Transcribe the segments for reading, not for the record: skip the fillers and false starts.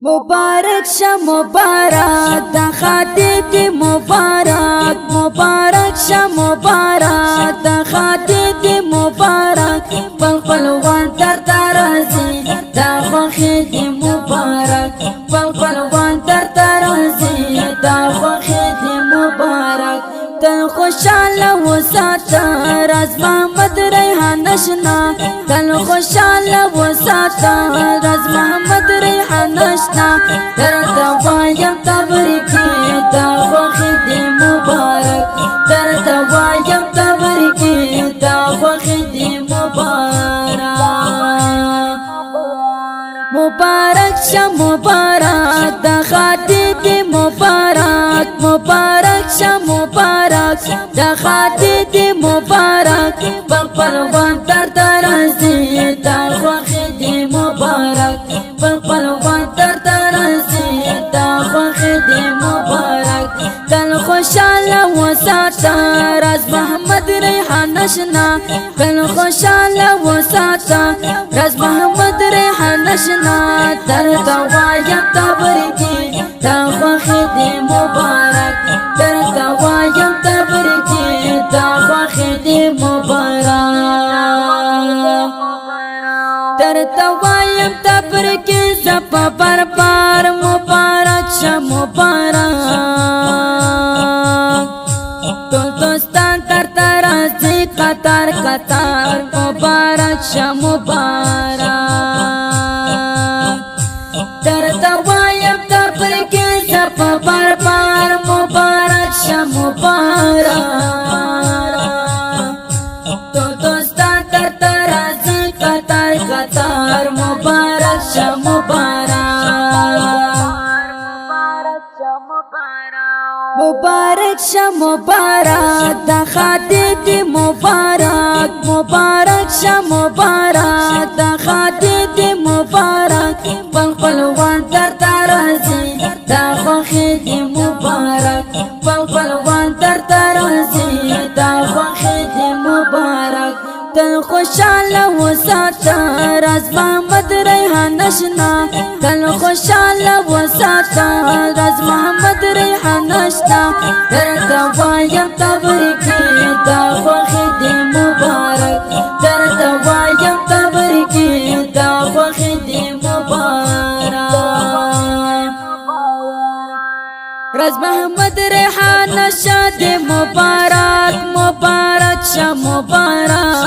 مبارک شه مبارک د خاطر مبارک مبارک شه مبارک د خاطر مبارک خپلوان تر ترازی دا خوخی دی مبارک خپلوان تر ترازی دا خوخی دی مبارک تل خوشاله وساته راز محمد ریحان اشنا تل خوشاله وساته راز محمد ریحان اشنا درته وایم تبریکی دا خوخی دی مبارک درته وایم تبریکی دا خوخی دی مبارک مبارک شه مبارک د خاطر دی مبارک مبارک شه مبارک د خاطر دی مبارک خپلوان تر ترازی دا خوخی دی مبارک خپلوان تر ترازی دا خوخی دی مبارک تل خوشاله وساته راز محمد ریحان اشنا تل خوشاله وساته راز محمد ریحان اشنا درته وایم تبریکی دا خوخی دی مبارک درته وایم تبریکی دا خوخی دی مبارک درته وایم تبریکی زپا بربار مبارک شه مبارک ټول دوستان تر ترازی قطار قطار مبارک شه مبارک درته وایم تبریکی زپا بربار مبارک شه مبارک ټول دوستان تر ترازی قطار قطار مبارک شه مبارک مبارک شه مبارک د خاطر دی مبارک مبارک شه مبارک د خاطر دی مبارک خپلوان تر ترازی دا خوخی دی مبارک خپلوان تر ترازی دا خوخی دی مبارک تل خوشاله وساته راز محمد ریحان اشنا تل خوشاله وساته راز محمد ریحان اشنا درته وایم تبریکی دا خوخی دی مبارک درته وایم تبریکی دا خوخی دی مبارک راز محمد ریحان اشنا دی مبارک مبارک شه مبارک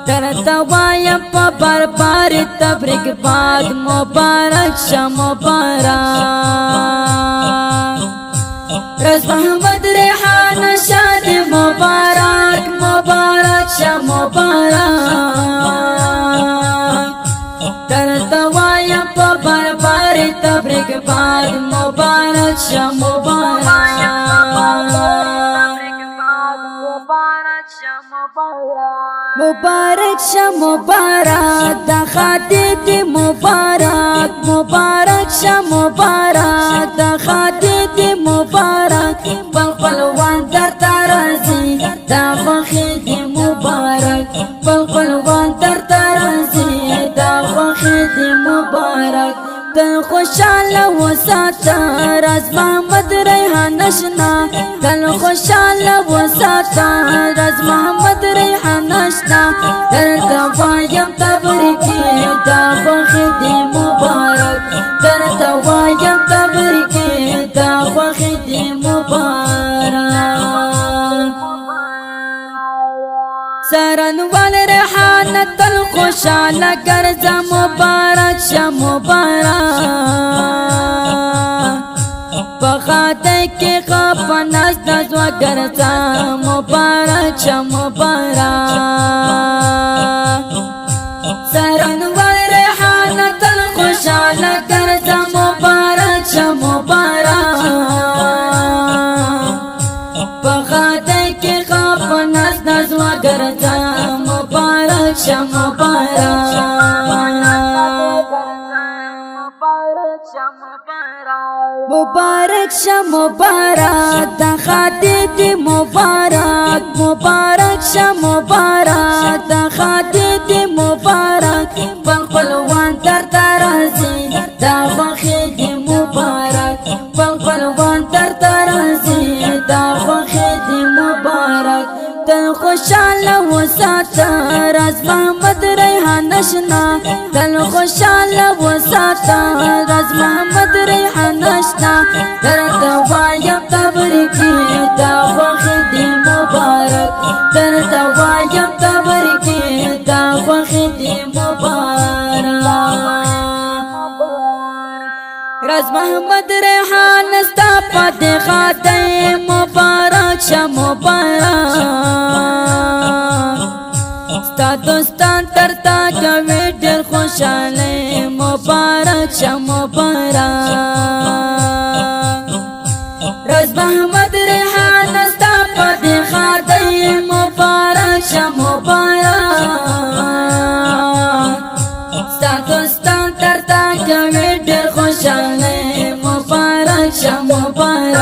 درته وایم په بربار تبریک باد مبارک شه مبارک راز محمد ریحان اشنا دی مبارک مبارک شه مبارک درته وایم په بربار تبریک باد مبارک شه مبارک مبارک شه مبارک د خاطر دی مبارک مبارک شه مبارک د خاطر دی مبارک خپلوان تر ترازی دا خوخی دی مبارک خپلوان تر ترازی دا خوخی دی مبارک تل خوشاله وساته راز محمد ریحان اشنا تل خوشاله وساته راز محمد ریحان اشنا درته وایم تبریکی دا خوخی دی مبارک درته وایم تبریکی دا خوخی دی مبارک سرنوال ریحان تل خوشاله ګرځه مبارک شه مبارک په خاطر کې خپه ناست زوا ګرځه مبارک شه مبارک سرنوال ریحان تل خوشاله ګرځه مبارک شه مبارک په خاطر کې خپه ناست زوا ګرځه مبارک شه مبارک مبارک شه مبارک د خاطر دی مبارک مبارک شه مبارک د خاطر دی مبارک خپلوان تر دا خوخی دی مبارک پلوان در ترازی دا خوخی دی مبارک تل خوشحال وساتا راز محمد ریحان اشنا تل خوشحال وساتا راز محمد ریحان اشنا درتا وایم تبریکی دا خوخی دی مبارک درتا وایم تبریکی دا خوخی دی مبارک راز محمد ریحان استا پاتے خاتے مبارک شا مبارک ستا دوستان ترتا کوي ډېر خوشاله مبارک شا مبارک راز محمد ریحان استا پاتے خاتے مبارک شا مبارک ستا دوستان ترتا کوي ډېر خوشاله مبارک شا مبارک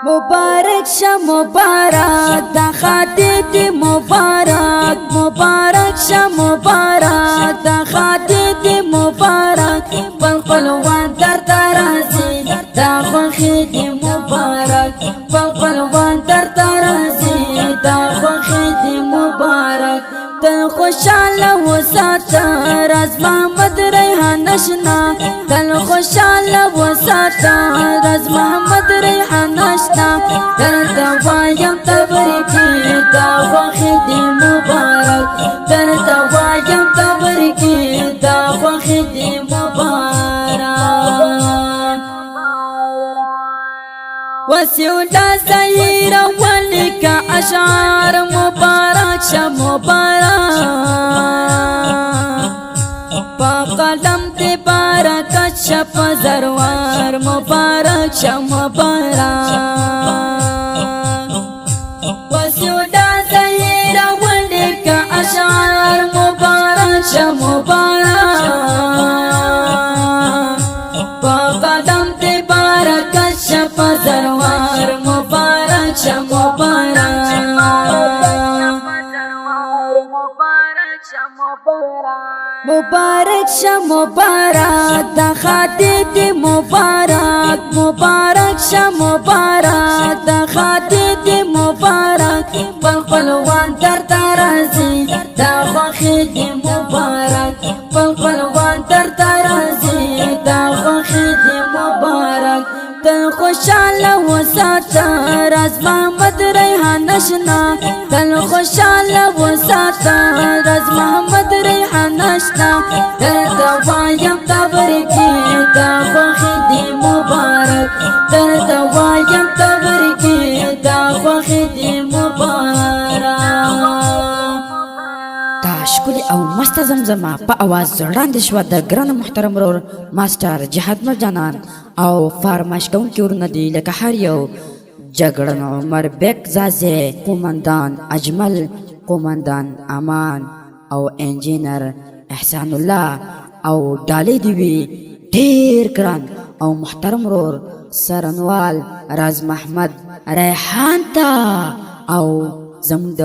مبارک شا مبارک دا خاطی دی مبارک مبارک شا مبارک دا خاطی دی مبارک پلوان در ترازی دا خوخی دی مبارک پلوان در ترازی دا خوخی دی مبارک تل خوشحال وساتا راز محمد ریحان اشنا تل خوشحال وساتا راز محمد ریحان اشنا درتا وایم تبریکی دا خوخی دی مبارک درتا وایم تبریکی دا خوخی دی مبارک وسیولا زهیر ولکا اشعار مبارک شا مبارک پا قلم دی بارکت شا پا زروار مبارک شا مبارک وسیولا زهیر ولکا اشعار مبارک شا مبارک پا قلم دی بارکت شا پا زروار مبارک شا مبارک شا مبارک دا خاطی دی مبارک مبارک شا مبارک دا خاطی دی مبارک پلوان در ترازی دا خوخی دی مبارک پلوان در ترازی دا خوخی دی مبارک تل خوشحال وساتا راز محمد ریحان اشنا تل خوشحال وساتا راز محمد ریحان اشنا درتا وایم تبریکی دا خوخی دی مبارک درتا وایم تبریکی دا خوخی دی مبارک دا ښکلي او مست زمزمه په اواز وړاندې شوه د ګران محترم ورور ماسټر جهاد مرجانان او فرمایش کوونکي ورونه دي لکه هر یو جګړن عمر بیک زازی قومندان اجمل قومندان امان او انجینر احسان الله او ډالۍ دی وي ډېر ګران او محترم ورور سرنوال راز محمد ریحان ته او زموږ د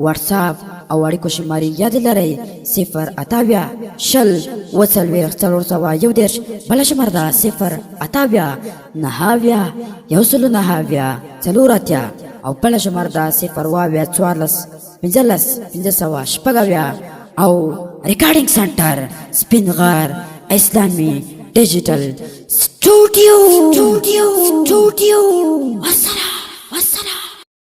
واتساپ او اړیکو شمارې یاد لرئ 080 شل وڅلوېښت 491 بله شمار ده 080 9 109 4 او بله شمار ده 0 14 15 500 او ریکارډینګ سنټر سپین غر اسلامي ډیجیټل سټوډیو